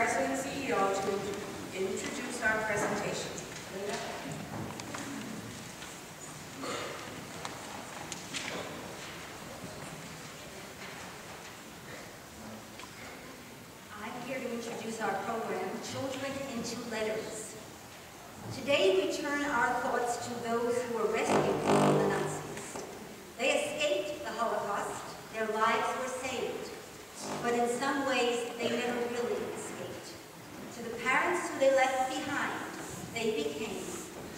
President and CEO, to introduce our presentation. Linda? I'm here to introduce our program, Children into Letters. Today we turn our thoughts to those who were rescued from the Nazis. They escaped the Holocaust, their lives were saved, but in some ways they never really escaped. To the parents who they left behind, they became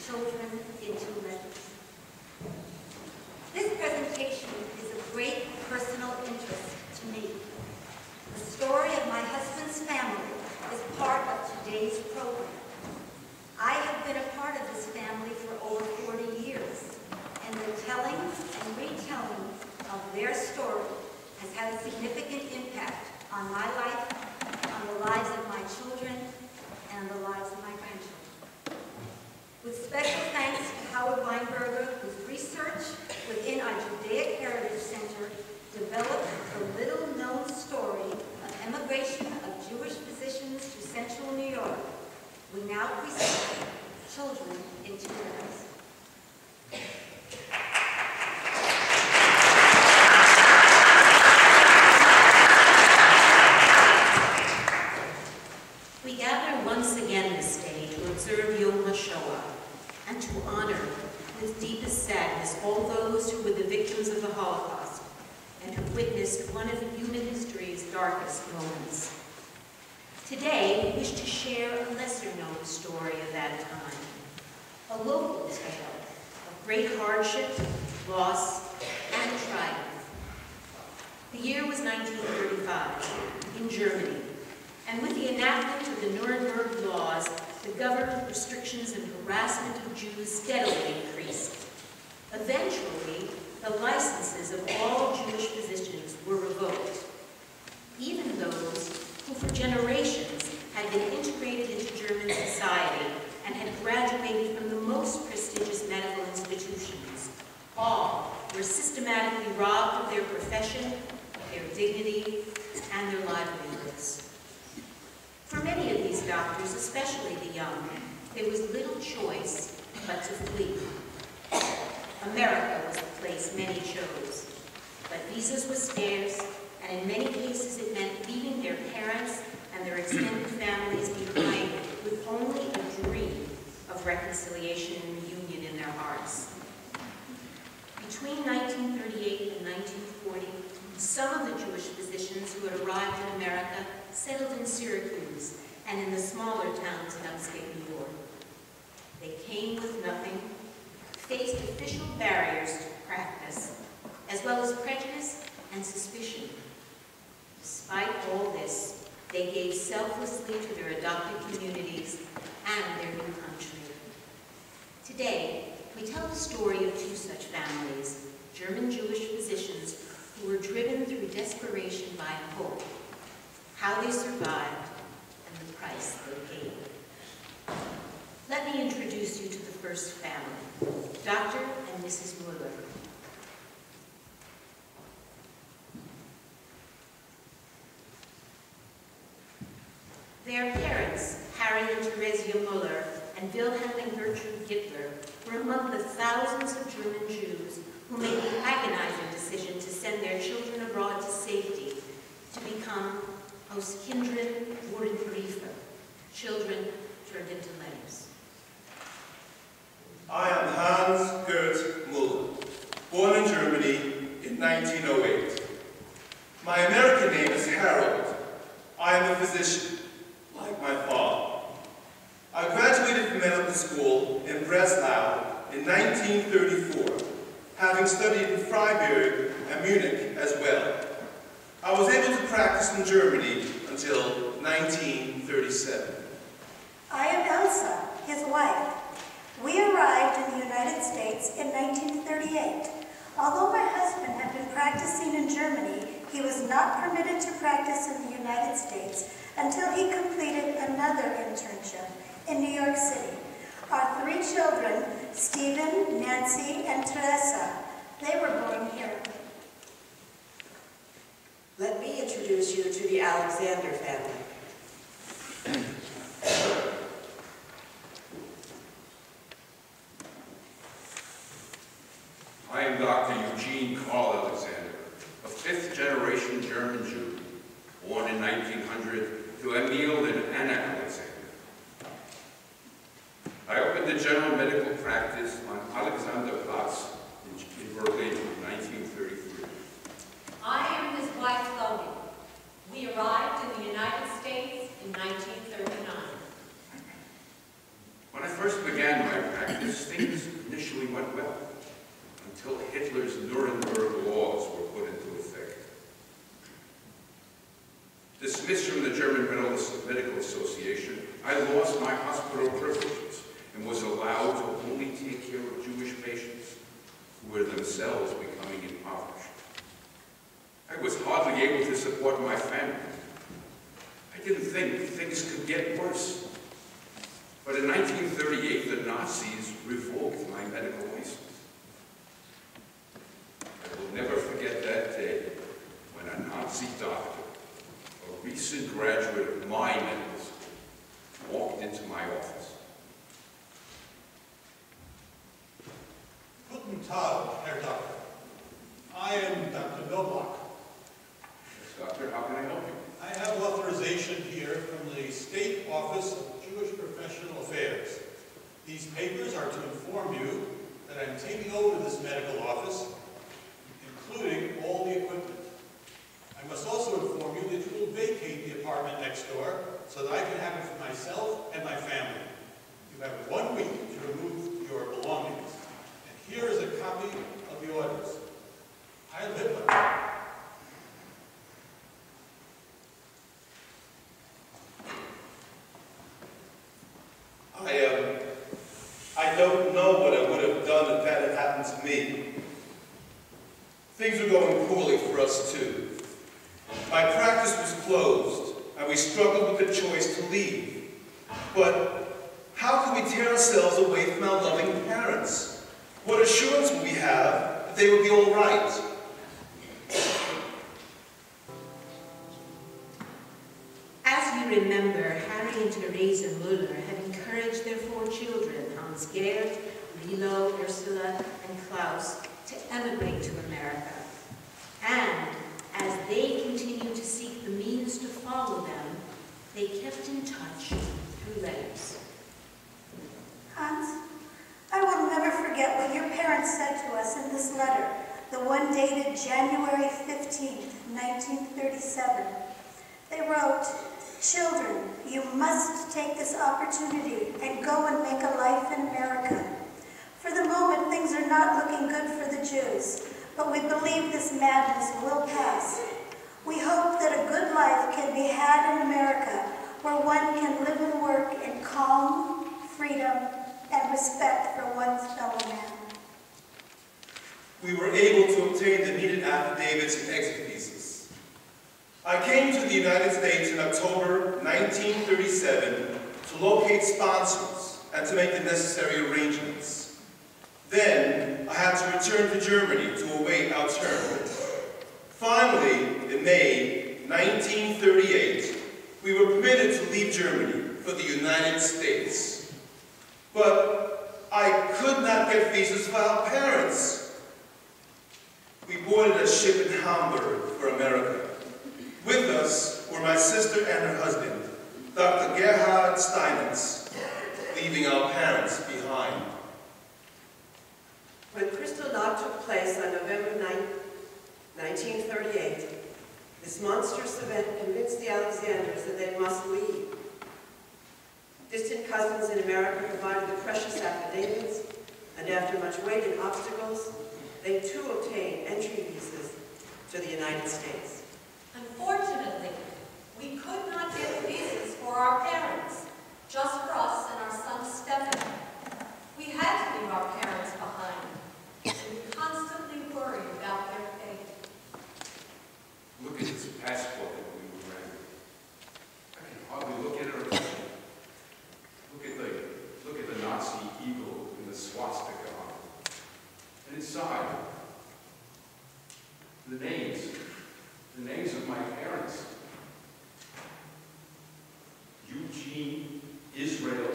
children into letters. This presentation is of great personal interest to me. The story of my husband's family is part of today's program. I have been a part of this family for over 40 years, and the telling and retelling of their story has had a significant impact on my life, on the lives of my children, and on the lives of my grandchildren. With special thanks to Howard Weinberger, whose research within our Judaic Heritage Center developed the little-known story of emigration of Jewish physicians to Central New York, we now present Children into Letters. We gather once again this day to observe Yom HaShoah and to honor with deepest sadness all those who were the victims of the Holocaust and who witnessed one of human history's darkest moments. Today, we wish to share a lesser-known story of that time, a local tale of great hardship, loss, and triumph. The year was 1935 in Germany, and with the enactment of the Nuremberg laws, the government restrictions and harassment of Jews steadily increased. Eventually, the licenses of all Jewish physicians were revoked, even those who for generations had been integrated into German society and had graduated from the most prestigious medical institutions. All were systematically robbed of their profession, their dignity, and their livelihoods. For many of these doctors, especially the young, there was little choice but to flee. America was the place many chose, but visas were scarce, and in many cases it meant leaving their parents and their extended families behind with only a dream of reconciliation and reunion in their hearts. Between 1938 and 1940, some of the Jewish physicians who had arrived in America settled in Syracuse and in the smaller towns in upstate New York. They came with nothing, faced official barriers to practice, as well as prejudice and suspicion. Despite all this, they gave selflessly to their adopted communities and their new country. Today, we tell the story of two such families, German Jewish physicians who were driven through desperation by hope, how they survived, and the price they paid. Let me introduce you to the first family, Dr. and Mrs. Muller. Their parents, Harry and Theresia Muller and Wilhelm and Gertrude Gittler, were among the thousands of German Jews who made the agonizing decision to send their children abroad to safety, to become Aus Kindern wurden Briefe, children turned into letters. I am Hans Gert Muller, born in Germany in 1908. My American name is Harold. I am a physician, like my father. I graduated from medical school in Breslau in 1934, having studied in Freiburg and Munich as well. I was able to practice in Germany until 1937. I am Elsa, his wife. We arrived in the United States in 1938. Although my husband had been practicing in Germany, he was not permitted to practice in the United States until he completed another internship in New York City. Our three children, Stephen, Nancy, and Teresa, they were born here. Let me introduce you to the Alexander family. fifth-generation German Jew, born in 1900 to Emil and Anna Alexander. I opened a general medical practice on Alexanderplatz in Berlin in 1933. I am his wife, Chloe. We arrived in the United States in 1939. When I first began my practice, things initially went well, until Hitler's Nuremberg laws were put into effect. Dismissed from the German Medical Association, I lost my hospital privileges and was allowed to only take care of Jewish patients who were themselves becoming impoverished. I was hardly able to support my family. I didn't think things could get worse. But in 1938, the Nazis revoked my medical license. I will never forget that day when a Nazi doctor, a recent graduate of my medical school, walked into my office. Guten Tag, Herr Doctor. I am Dr. Noblock. Yes, doctor, how can I help you? I have authorization here from the State Office of Jewish Professional Affairs. These papers are to inform you that I'm taking over this medical office, including all the equipment. I must also inform you that you will vacate the apartment next door so that I can have it for myself and my family. You have 1 week to remove your belongings. And here is a copy of the orders. I live on them. I don't know what I would have done if that had happened to me. Things were going poorly for us too. My practice was closed, and we struggled with the choice to leave. But how could we tear ourselves away from our loving parents? What assurance would we have that they would be all right? As you remember, Harry and Theresa Müller had encouraged their 4 children, Hans-Gerd, Lilo, Ursula, and Klaus, to emigrate to America. And as they continued to seek the means to follow them, they kept in touch through letters. Hans, I will never forget what your parents said to us in this letter, the one dated January 15th, 1937. They wrote, "Children, you must take this opportunity and go and make a life in America. For the moment, things are not looking good for the Jews, but we believe this madness will pass. We hope that a good life can be had in America, where one can live and work in calm, freedom, and respect for one's fellow man." We were able to obtain the needed affidavits and exit visas. I came to the United States in October 1937 to locate sponsors and to make the necessary arrangements. Then, I had to return to Germany to await our turn. Finally, in May 1938, we were permitted to leave Germany for the United States. But I could not get visas for our parents. We boarded a ship in Hamburg for America. With us were my sister and her husband, Dr. Gerhard Steinitz, leaving our parents behind. When Kristallnacht took place on November 9, 1938, this monstrous event convinced the Alexanders that they must leave. Distant cousins in America provided the precious affidavits, and after much weight and obstacles, they too obtained entry visas to the United States. Unfortunately, we could not get visas for our parents, just for us and our son Stefan. We had to leave our parents behind, and we constantly worried about their fate. Look at this passport that we were granted. I can hardly look at it or touch it. Look at the Nazi eagle and the swastika on it. And inside, the names of my parents. Eugene, Israel,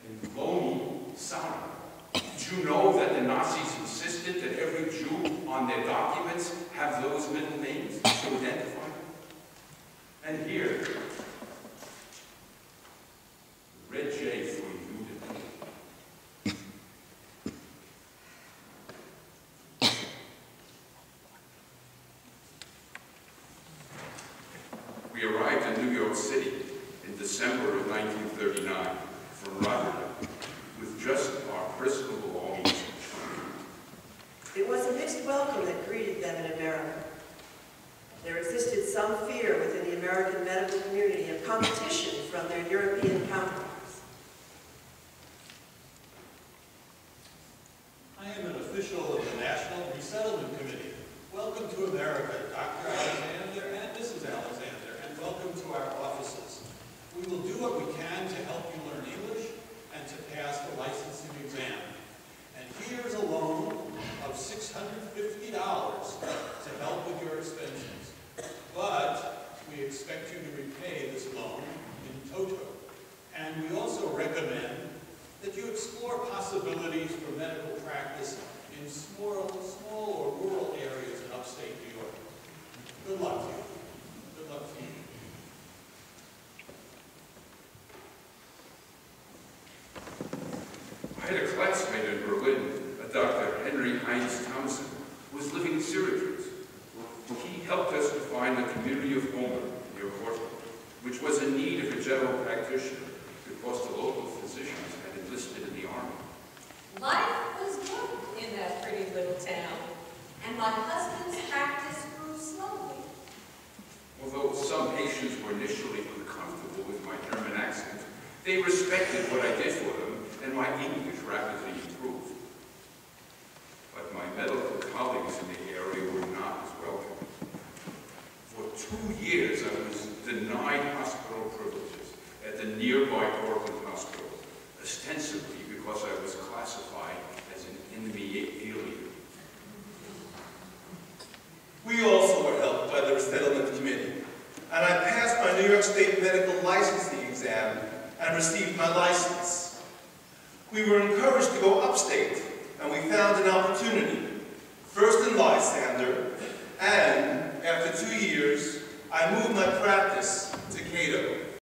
and Loni, Sarah. Did you know that the Nazis insisted that every Jew on their documents have those middle names to identify them. And here, red J for you. We arrived in New York City in December of 1939 from Rotterdam with just our personal belongings. It was a mixed welcome that greeted them in America. There existed some fear within the American medical community of competition from their European counterparts. I am an official of the National Resettlement Committee. Welcome to America, Dr. Alexander and Mrs. Alexander, and welcome to our offices. We will do what we can to help you learn English and to pass the licensing exam. And here's a loan of $650 to help with your expenses. But we expect you to repay this loan in toto. And we also recommend that you explore possibilities for medical practice in small or rural areas in upstate New York. Good luck to you. Good luck to you. I had a classmate in Berlin, a Dr. Henry Heinz Townsend, who was living in Syracuse. He helped us to find the community of Homer near Portland, which was in need of a general practitioner because the local physicians had enlisted in the army. Life was good in that pretty little town, and my husband's practice grew slowly. Although some patients were initially uncomfortable with my German accent, they respected what I did for them, and my English rapidly improved. But my medical colleagues in the area were not as welcome. For 2 years, I was denied hospital privileges at the nearby Portland Hospital, ostensibly because I was classified as an enemy alien. We also were helped by the Resettlement Committee, and I passed my New York State medical licensing exam and received my license. We were encouraged to go upstate, and we found an opportunity, first in Lysander, and after 2 years, I moved my practice to Cato.